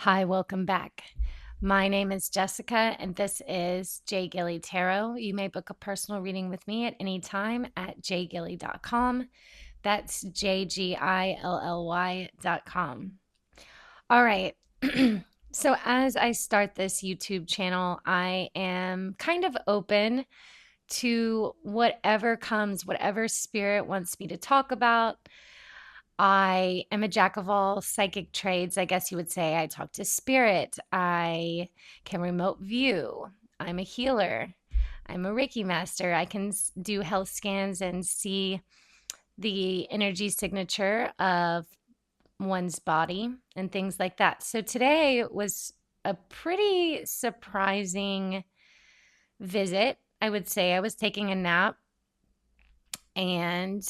Hi, welcome back. My name is Jessica, and this is J Gilly Tarot. You may book a personal reading with me at any time at jgilly.com. That's jgilly.com. All right. So, as I start this YouTube channel, I am kind of open to whatever comes, whatever spirit wants me to talk about. I am a jack of all psychic trades, I guess you would say. I talk to spirit. I can remote view. I'm a healer. I'm a Reiki master. I can do health scans and see the energy signature of one's body and things like that. So today was a pretty surprising visit. I would say I was taking a nap and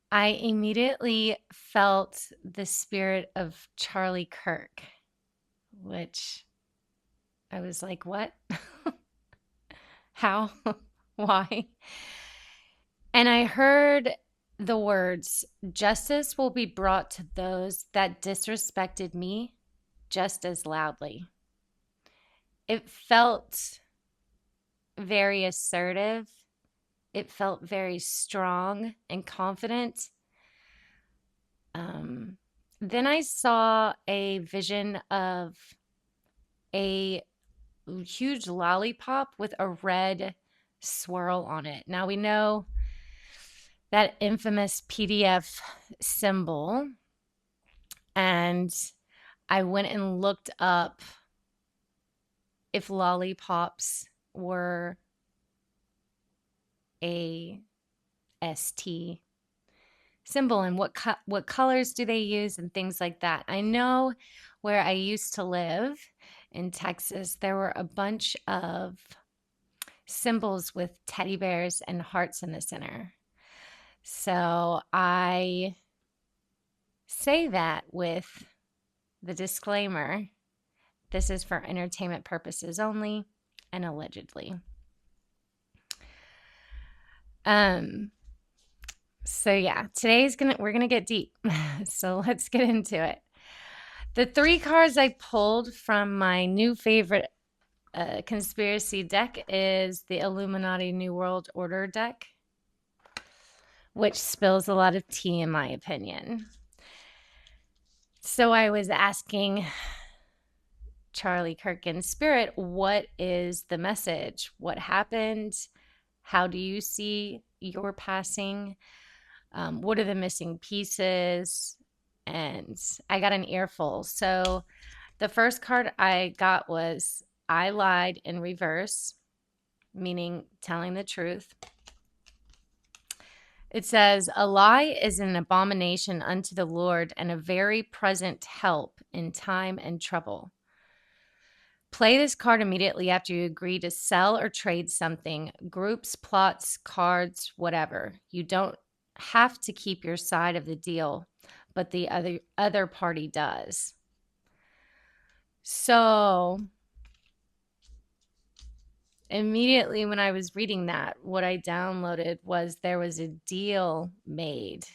I immediately felt the spirit of Charlie Kirk, which I was like, what? How? Why? And I heard the words, justice will be brought to those that disrespected me just as loudly. It felt very assertive. It felt very strong and confident. Um, then I saw a vision of a huge lollipop with a red swirl on it. Now we know that infamous PDF symbol, and I went and looked up if lollipops were a ST symbol and what colors do they use and things like that. I know where I used to live in Texas, there were a bunch of symbols with teddy bears and hearts in the center. So I say that with the disclaimer, this is for entertainment purposes only and allegedly. So yeah, we're gonna get deep. So let's get into it. The three cards I pulled from my new favorite conspiracy deck is the Illuminati New World Order deck, which spills a lot of tea in my opinion. So I was asking Charlie Kirk in spirit, what is the message? What happened? How do you see your passing? What are the missing pieces? And I got an earful. So the first card I got was I lied in reverse, meaning telling the truth. It says, a lie is an abomination unto the Lord and a very present help in time and trouble. Play this card immediately after you agree to sell or trade something, groups, plots, cards, whatever. You don't have to keep your side of the deal, but the other party does. So immediately when I was reading that, what I downloaded was there was a deal made.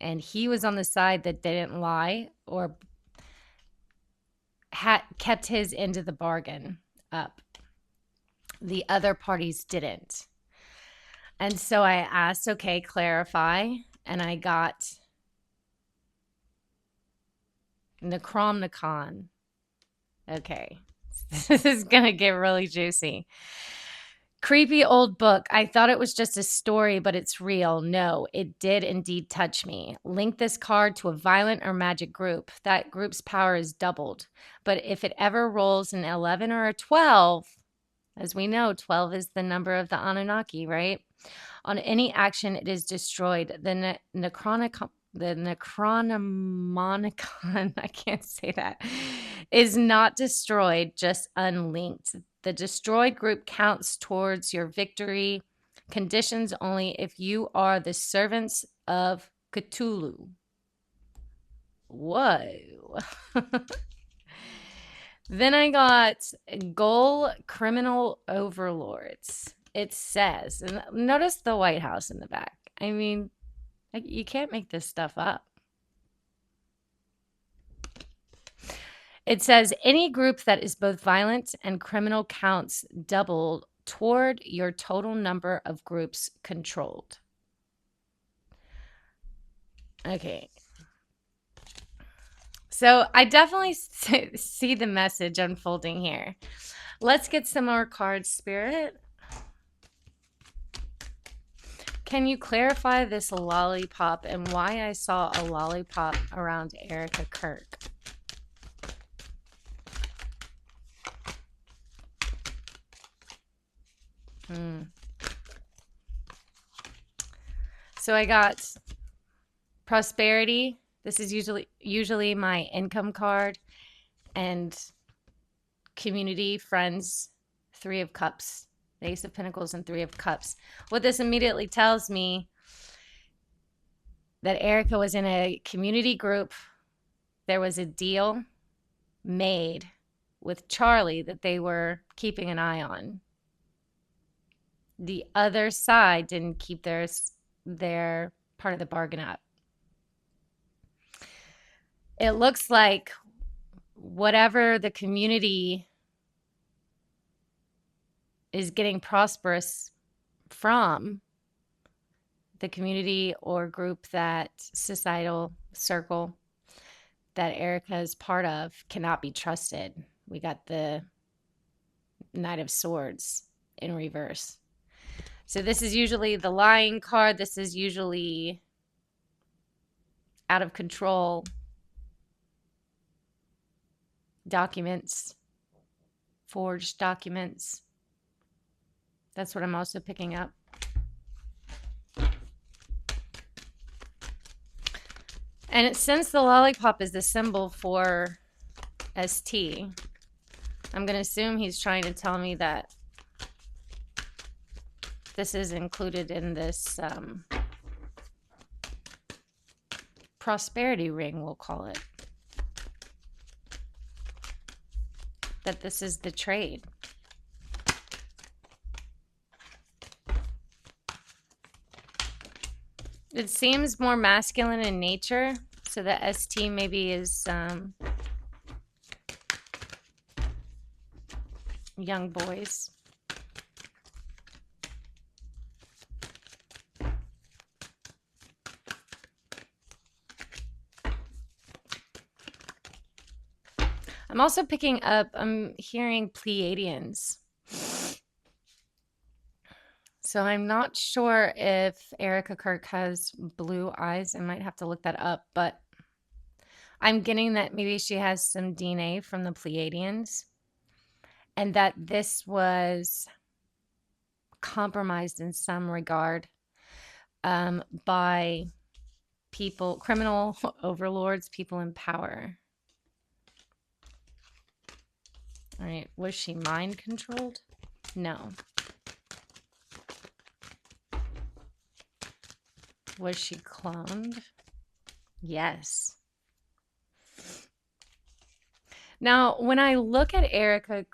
And he was on the side that didn't lie or kept his end of the bargain up. The other parties didn't. And so I asked, okay, clarify. And I got Necromnicon. Okay. This is going to get really juicy. Creepy old book. I thought it was just a story, but it's real. No, it did indeed touch me. Link this card to a violent or magic group. That group's power is doubled. But if it ever rolls an 11 or a 12, as we know, 12 is the number of the Anunnaki, right? On any action, it is destroyed. The Necronomicon, I can't say that, is not destroyed, just unlinked. The destroyed group counts towards your victory. Conditions only if you are the servants of Cthulhu. Whoa. Then I got Goal Criminal Overlords. It says, and notice the White House in the back. I mean, you can't make this stuff up. It says any group that is both violent and criminal counts double toward your total number of groups controlled. Okay. So I definitely see the message unfolding here. Let's get some more cards, Spirit. Can you clarify this lollipop and why I saw a lollipop around Erica Kirk? So I got prosperity. This is usually my income card, and community, friends, Three of Cups, the Ace of Pentacles and Three of Cups. What this immediately tells me that Erica was in a community group. There was a deal made with Charlie that they were keeping an eye on. The other side didn't keep their part of the bargain up. It looks like whatever the community is getting prosperous from, the community or group, that societal circle that Erica is part of, cannot be trusted. We got the Knight of Swords in reverse. So this is usually the lying card. This is usually out of control documents, forged documents. That's what I'm also picking up. And since the lollipop is the symbol for ST, I'm going to assume he's trying to tell me that this is included in this prosperity ring, we'll call it. That this is the trade. It seems more masculine in nature, so the ST maybe is young boys. I'm also picking up, I'm hearing Pleiadians. So I'm not sure if Erica Kirk has blue eyes. I might have to look that up, but I'm getting that maybe she has some DNA from the Pleiadians, and that this was compromised in some regard by people, criminal overlords, people in power. All right, was she mind controlled? No. Was she cloned? Yes. Now, when I look at Erica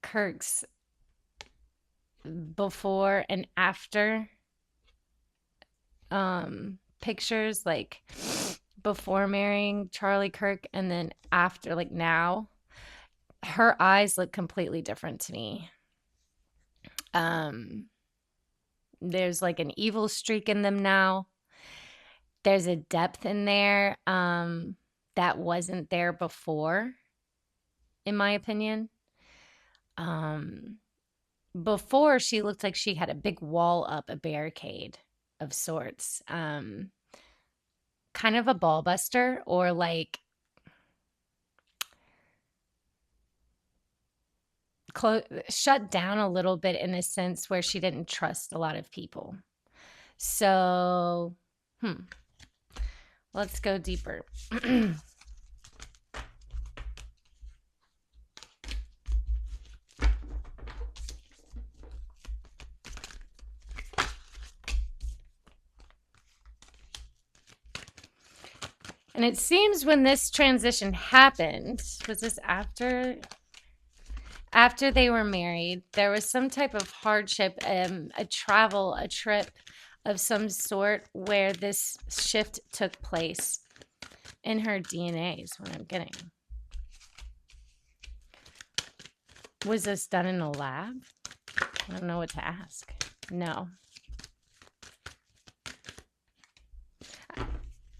Kirk's before and after pictures, like before marrying Charlie Kirk and then after, like now, her eyes look completely different to me. There's like an evil streak in them now. There's a depth in there that wasn't there before, in my opinion. Before, she looked like she had a big wall up, a barricade of sorts. Kind of a ball buster, or like shut down a little bit in a sense where she didn't trust a lot of people. So, let's go deeper. And it seems when this transition happened, was this after they were married, there was some type of hardship, a trip of some sort where this shift took place in her DNA is what I'm getting. Was this done in a lab? I don't know what to ask. No.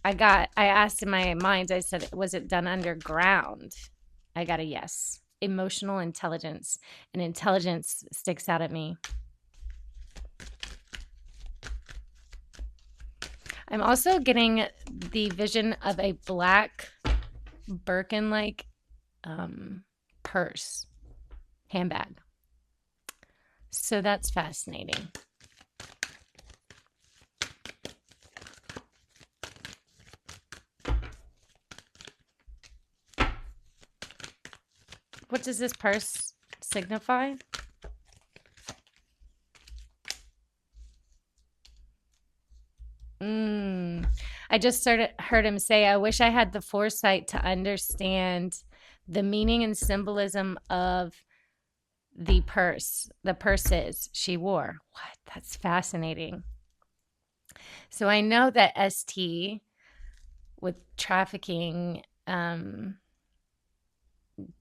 I asked in my mind, I said, was it done underground? I got a yes. Emotional intelligence. And intelligence sticks out at me. I'm also getting the vision of a black Birkin-like purse, handbag. So that's fascinating. What does this purse signify? I just heard him say, I wish I had the foresight to understand the meaning and symbolism of the purses she wore. What? That's fascinating. So I know that ST with trafficking,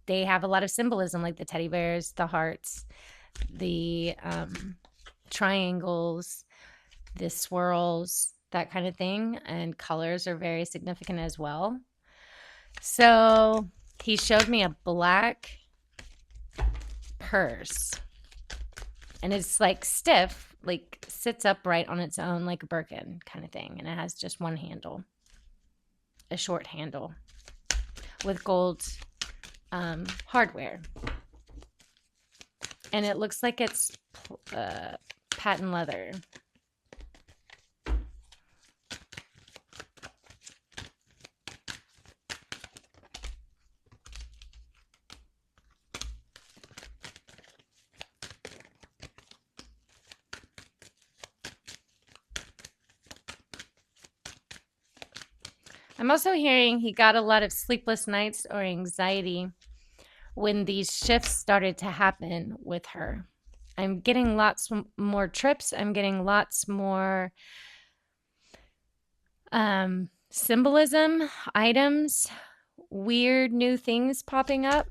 they have a lot of symbolism, like the teddy bears, the hearts, the triangles, the swirls, that kind of thing. And colors are very significant as well. So he showed me a black purse. And it's like stiff, like sits upright on its own, like a Birkin kind of thing. And it has just one handle, a short handle with gold hardware. And it looks like it's patent leather. I'm also hearing he got a lot of sleepless nights or anxiety when these shifts started to happen with her. I'm getting lots more trips. I'm getting lots more symbolism, items, weird new things popping up.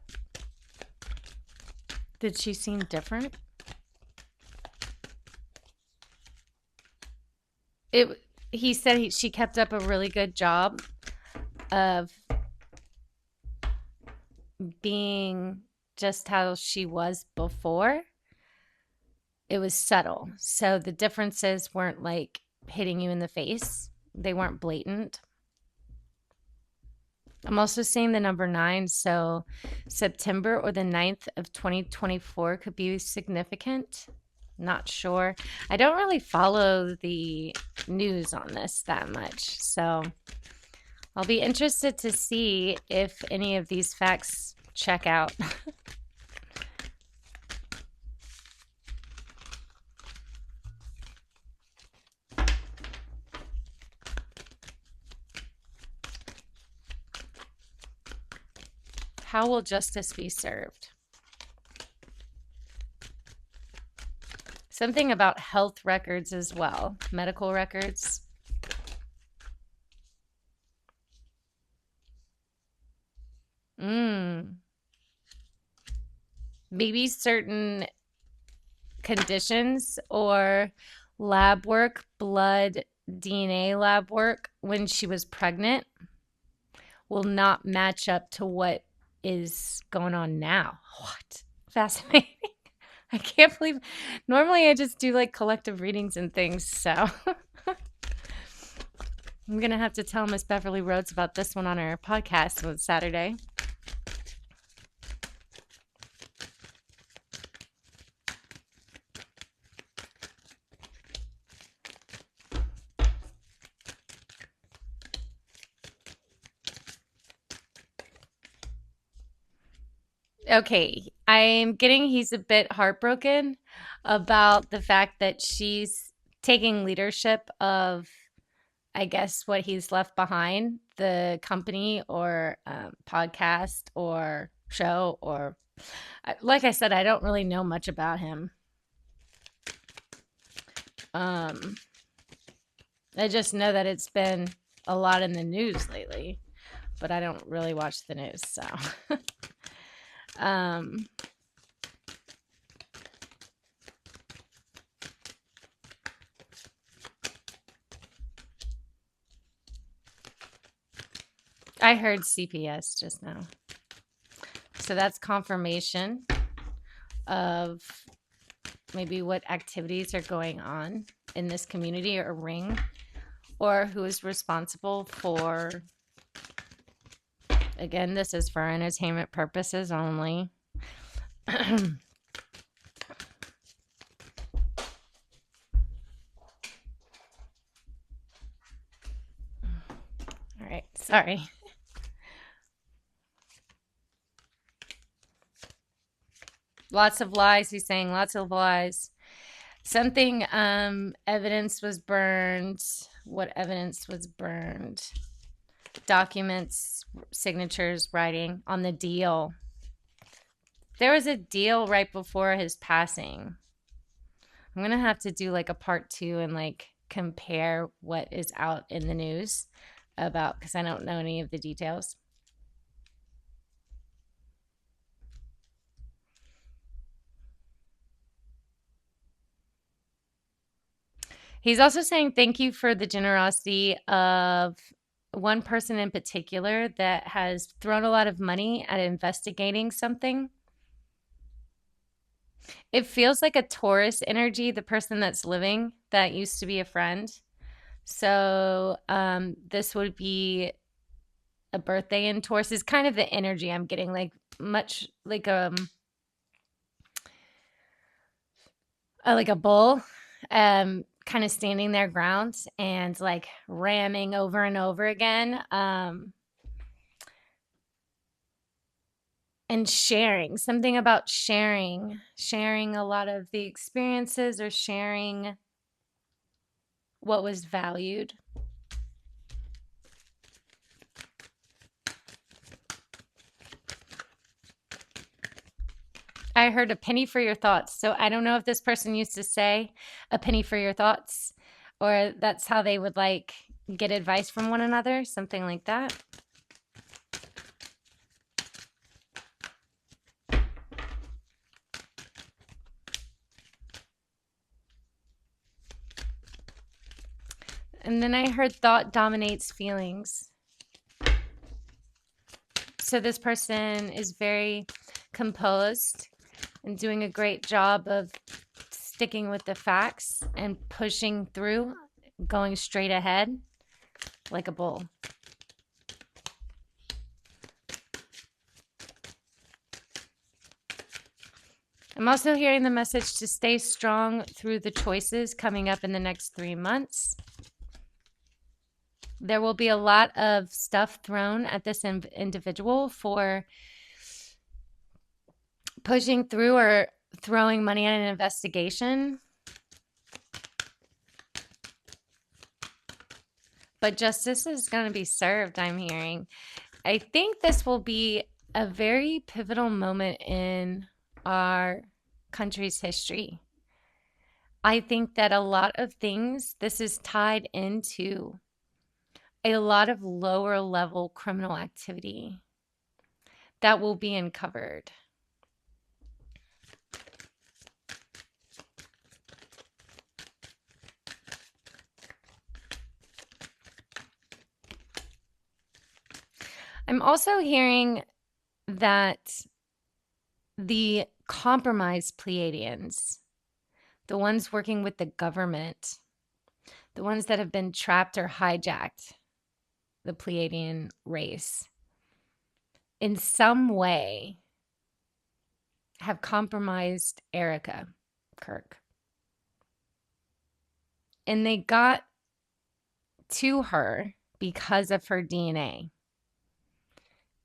Did she seem different? He said she kept up a really good job of being just how she was before. It was subtle. So the differences weren't like hitting you in the face. They weren't blatant. I'm also seeing the number 9. So September or the 9th of 2024 could be significant. Not sure. I don't really follow the news on this that much. So I'll be interested to see if any of these facts check out. How will justice be served? Something about health records as well, medical records. Maybe certain conditions or lab work, blood, DNA lab work when she was pregnant will not match up to what is going on now. What? Fascinating. I can't believe. Normally I just do like collective readings and things, so I'm gonna have to tell Miss Beverly Rhodes about this one on our podcast on Saturday. Okay, I'm getting he's a bit heartbroken about the fact that she's taking leadership of, I guess, what he's left behind, the company or podcast or show, or like I said, I don't really know much about him. I just know that it's been a lot in the news lately, but I don't really watch the news, so I heard CPS just now. So that's confirmation of maybe what activities are going on in this community or ring, or who is responsible for, again, this is for entertainment purposes only. All right, sorry. Lots of lies, he's saying, lots of lies. Something, evidence was burned. What evidence was burned? Documents, signatures, writing on the deal. There was a deal right before his passing. I'm gonna have to do like a part 2 and like compare what is out in the news about, because I don't know any of the details. He's also saying thank you for the generosity of one person in particular that has thrown a lot of money at investigating something. It feels like a Taurus energy, the person that's living that used to be a friend. So this would be a birthday in Taurus is kind of the energy I'm getting, like much like a bull, kind of standing their ground and like ramming over and over again, and sharing something about sharing a lot of the experiences or sharing what was valued. I heard a penny for your thoughts. So I don't know if this person used to say a penny for your thoughts, or that's how they would like get advice from one another, something like that. And then I heard thought dominates feelings. So this person is very composed and doing a great job of sticking with the facts and pushing through, going straight ahead like a bull. I'm also hearing the message to stay strong through the choices coming up in the next 3 months. There will be a lot of stuff thrown at this individual for pushing through or throwing money at an investigation. But justice is going to be served, I'm hearing. I think this will be a very pivotal moment in our country's history. I think that a lot of things, this is tied into a lot of lower level criminal activity that will be uncovered. I'm also hearing that the compromised Pleiadians, the ones working with the government, the ones that have been trapped or hijacked, the Pleiadian race, in some way have compromised Erica Kirk. And they got to her because of her DNA.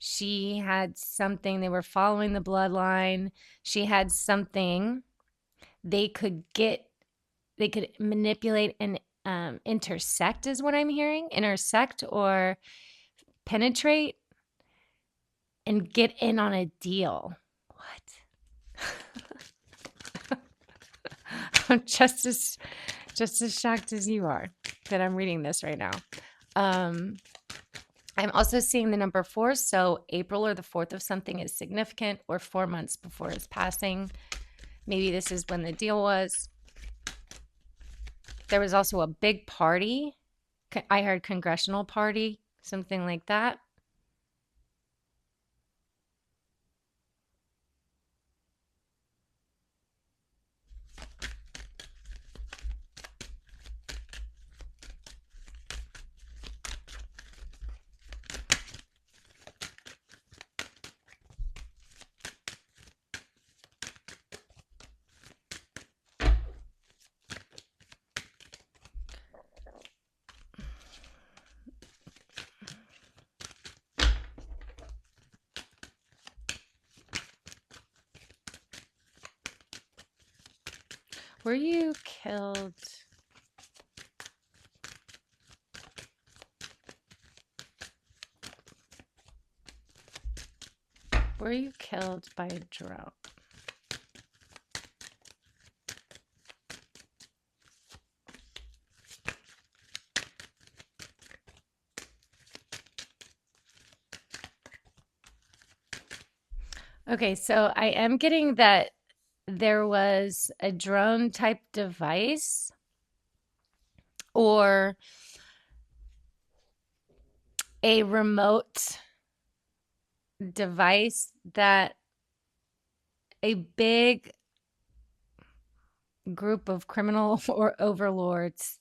She had something, they were following the bloodline. She had something they could get, they could manipulate and intersect, is what I'm hearing. Intersect or penetrate and get in on a deal. What? I'm just as shocked as you are that I'm reading this right now. I'm also seeing the number 4, so April or the 4th of something is significant, or 4 months before his passing. Maybe this is when the deal was. There was also a big party. I heard congressional party, something like that. Were you killed? Were you killed by a drone? Okay, so I am getting that there was a drone type device or a remote device that a big group of criminal or overlords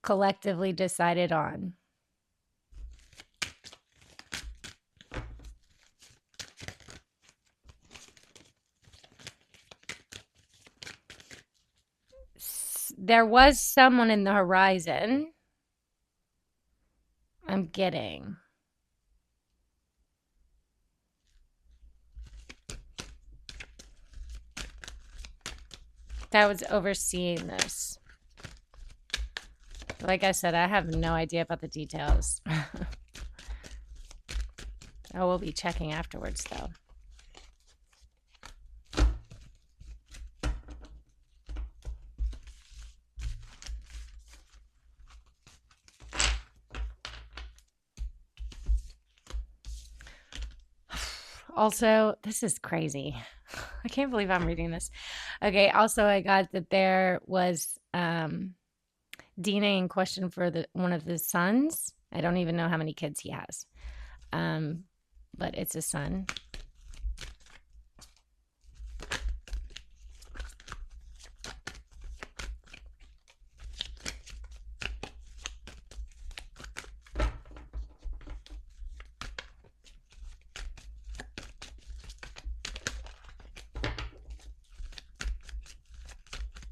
collectively decided on. There was someone in the horizon. I'm getting. That was overseeing this. Like I said, I have no idea about the details. I will be checking afterwards, though. Also, this is crazy. I can't believe I'm reading this. Okay, also I got that there was DNA in question for one of the sons. I don't even know how many kids he has. But it's a son.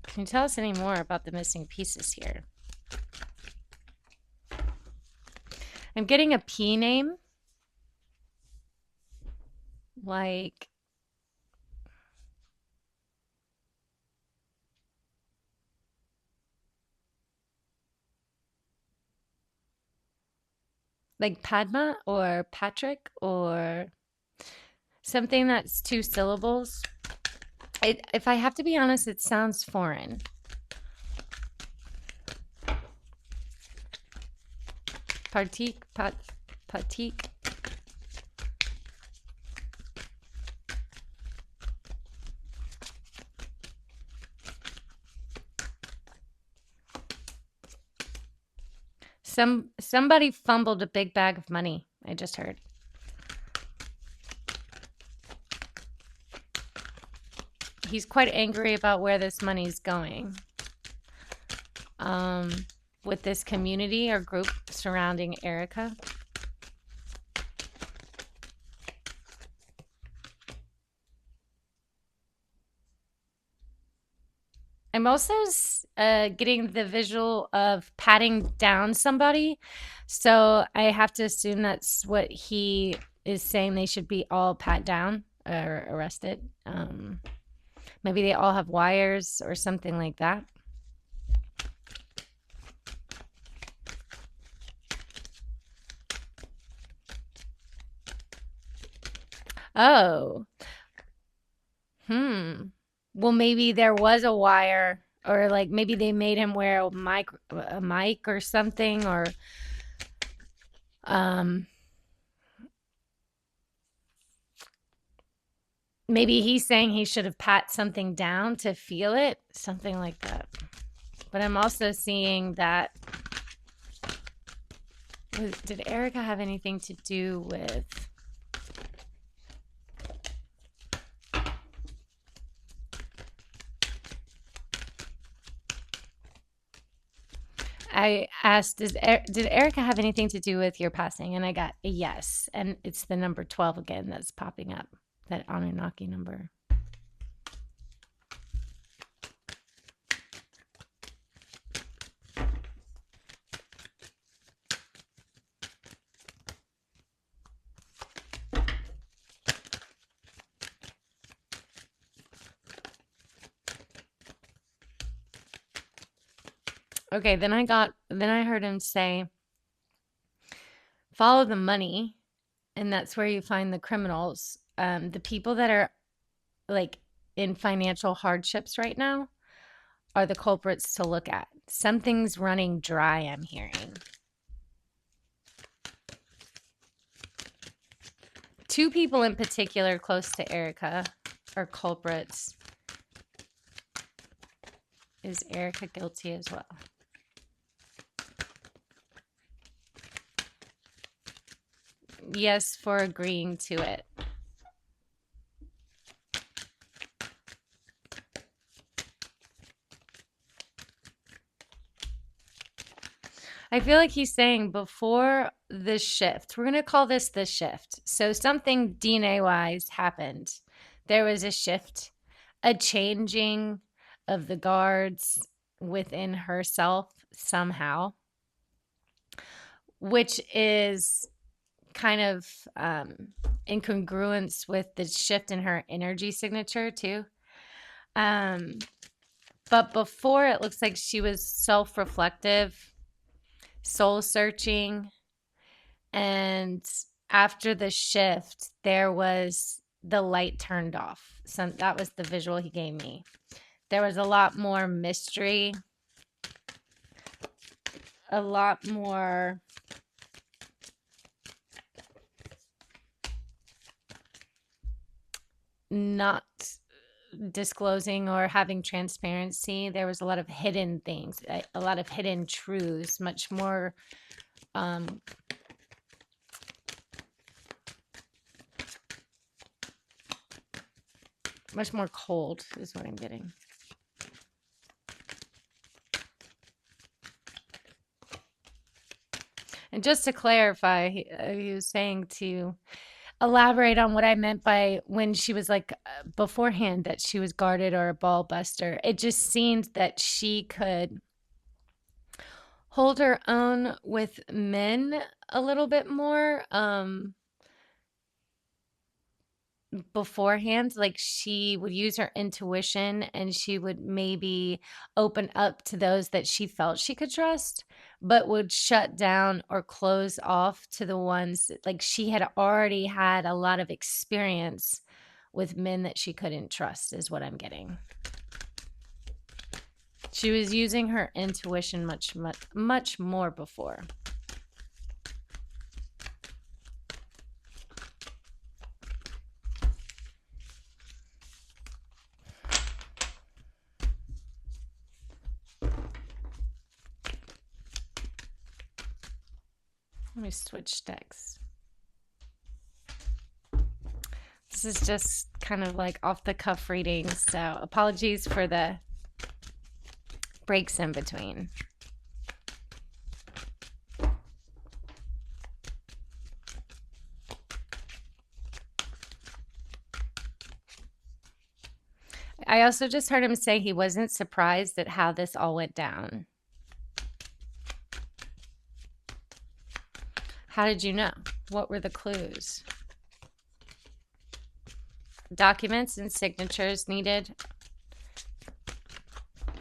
Can you tell us any more about the missing pieces here? I'm getting a P name. Like Padma or Patrick or something that's two syllables. If I have to be honest, it sounds foreign. Partik, patik. Somebody fumbled a big bag of money. I just heard. He's quite angry about where this money's going. With this community or group surrounding Erica. I'm also getting the visual of patting down somebody. So I have to assume that's what he is saying. They should be all pat down or arrested. Maybe they all have wires or something like that. Oh. Well, maybe there was a wire, or like maybe they made him wear a mic or something, or um, maybe he's saying he should have pat something down to feel it, something like that. But I'm also seeing that. Did Erica have anything to do with? I asked, did Erica have anything to do with your passing? And I got a yes. And it's the number 12 again that's popping up, that Anunnaki number. Okay, then I heard him say, follow the money, and that's where you find the criminals. The people that are like in financial hardships right now are the culprits to look at. Something's running dry, I'm hearing. Two people in particular close to Erica are culprits. Is Erica guilty as well? Yes, for agreeing to it. I feel like he's saying before the shift, we're going to call this the shift. So something DNA wise happened. There was a shift, a changing of the guards within herself somehow, which is kind of in congruence with the shift in her energy signature too. But before, it looks like she was self-reflective, soul searching, and after the shift, there was the light turned off. So that was the visual he gave me. There was a lot more mystery, a lot more not disclosing or having transparency. There was a lot of hidden things, a lot of hidden truths, much more much more cold is what I'm getting. And just to clarify, he was saying to elaborate on what I meant by when she was like beforehand that she was guarded or a ball buster. It just seemed that she could hold her own with men a little bit more beforehand. Like she would use her intuition and she would maybe open up to those that she felt she could trust, but would shut down or close off to the ones like she had already had a lot of experience with men that she couldn't trust, is what I'm getting. She was using her intuition much more before. Let me switch decks. This is just kind of like off the cuff reading, so apologies for the breaks in between. I also just heard him say he wasn't surprised at how this all went down. How did you know? What were the clues? Documents and signatures needed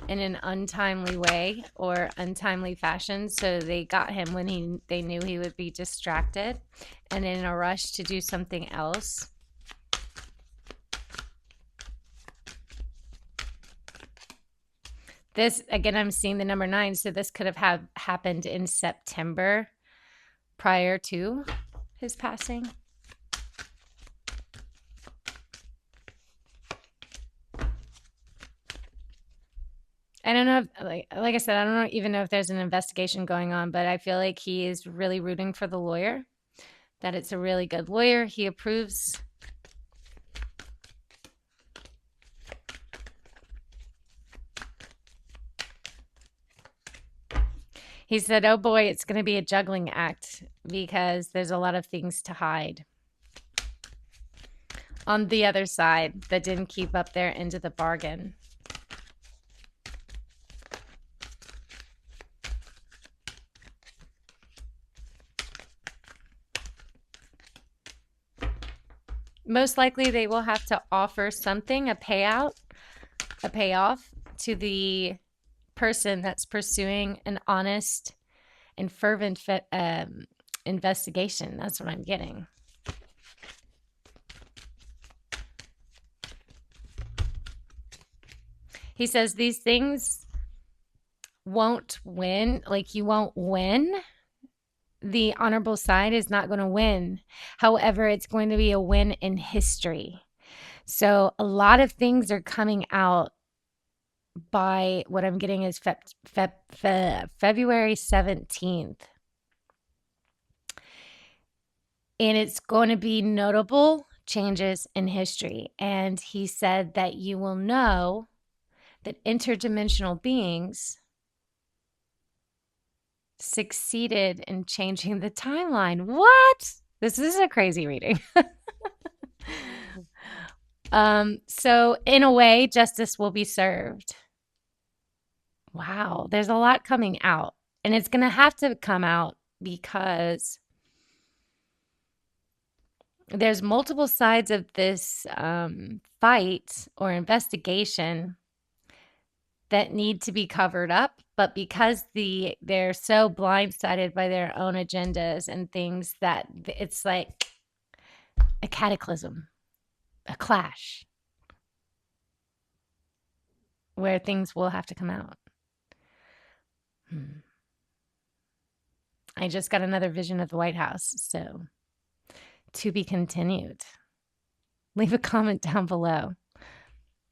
in an untimely way or untimely fashion. So they got him when they knew he would be distracted and in a rush to do something else. This, again, I'm seeing the number 9, so this could have happened in September prior to his passing. I don't know if, like I said, I don't even know if there's an investigation going on, but I feel like he is really rooting for the lawyer, that it's a really good lawyer. He approves. He said, oh boy, it's going to be a juggling act because there's a lot of things to hide on the other side that didn't keep up their end of the bargain. Most likely they will have to offer something, a payout, a payoff to the person that's pursuing an honest and fervent investigation. That's what I'm getting. He says these things won't win. Like, you won't win. The honorable side is not going to win. However, it's going to be a win in history. So a lot of things are coming out by what I'm getting is February 17th. And it's going to be notable changes in history. And he said that you will know that interdimensional beings succeeded in changing the timeline. What? This is a crazy reading. So in a way, justice will be served. Wow, there's a lot coming out, and it's going to have to come out because there's multiple sides of this fight or investigation that need to be covered up, but because they're so blindsided by their own agendas and things that it's like a cataclysm, a clash, where things will have to come out. I just got another vision of the White House, so to be continued. Leave a comment down below.